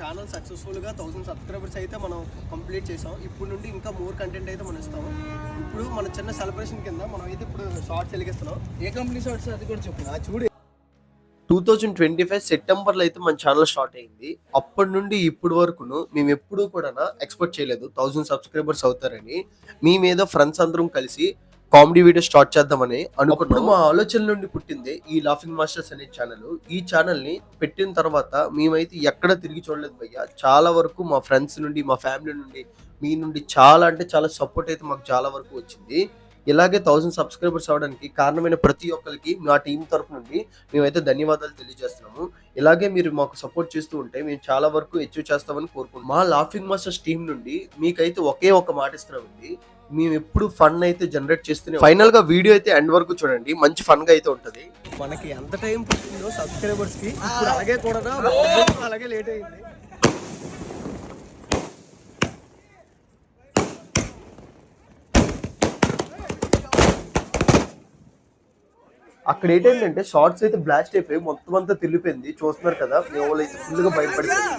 Channel సక్సెస్ఫుల్గా 1000 subscribers అయితే మనం కంప్లీట్ చేసాం. ఇప్పుడు నుండి ఇంకా మోర్ కంటెంట్ అయితే మనం ఇస్తాం. ఇప్పుడు మన చిన్న సెలబ్రేషన్ కింద మనం అయితే ఇప్పుడు షార్ట్స్ వెలిగిస్తున్నాం. ఏ కంపెనీ షార్ట్స్ అది కూడా చెప్పు. చూడు 2025 సెప్టెంబర్లో అయితే మన ఛానల్ స్టార్ట్ అయింది. అప్పటి నుండి ఇప్పటి వరకును మేము ఎప్పుడూ కూడా ఎక్స్పెక్ట్ చేయలేదు 1000 సబ్స్క్రైబర్స్ అవుతారని. మేమేదో ఫ్రెండ్స్ అందరం కలిసి కామెడీ వీడియో స్టార్ట్ చేద్దామని అనుకున్నాం. మా ఆలోచన నుండి పుట్టిందే ఈ లాఫింగ్ మాస్టర్స్ అనే ఛానల్. ఈ ఛానల్ ని పెట్టిన తర్వాత మేమైతే ఎక్కడ తిరిగి చూడలేదు భయ్య. చాలా వరకు మా ఫ్రెండ్స్ నుండి, మా ఫ్యామిలీ నుండి, మీ నుండి చాలా అంటే చాలా సపోర్ట్ అయితే మాకు చాలా వరకు వచ్చింది. ఇలాగే 1000 సబ్స్క్రైబర్స్ అవడానికి కారణమైన ప్రతి ఒక్కరికి మా టీం తరఫు నుండి మేమైతే ధన్యవాదాలు తెలియజేస్తున్నాము. ఇలాగే మీరు మాకు సపోర్ట్ చేస్తూ ఉంటే మేము చాలా వరకు అచీవ్ చేస్తామని కోరుకుంటున్నాం. మా లాఫింగ్ మాస్టర్స్ టీం నుండి మీకైతే ఒకే ఒక మాట ఇస్తున్నామండి, మేము ఎప్పుడు ఫన్ అయితే జనరేట్ చేస్తూనే. ఫైనల్ గా వీడియో అయితే ఎండ్ వరకు చూడండి, మంచి ఫన్ గా అయితే ఉంటది. మనకి ఎంత టైం పట్టిందో సబ్స్క్రైబర్స్ కి ఇప్పుడు అలాగే కూడా అలాగే లేట్ అయింది. అక్కడ ఏంటంటే షార్ట్స్ అయితే బ్లాస్ట్ అయిపోయి మొత్తం అంతా తిరిగిపోయింది. చూస్తున్నారు కదా, మేము అయితే ఫుల్ గా భయపడిపోయింది.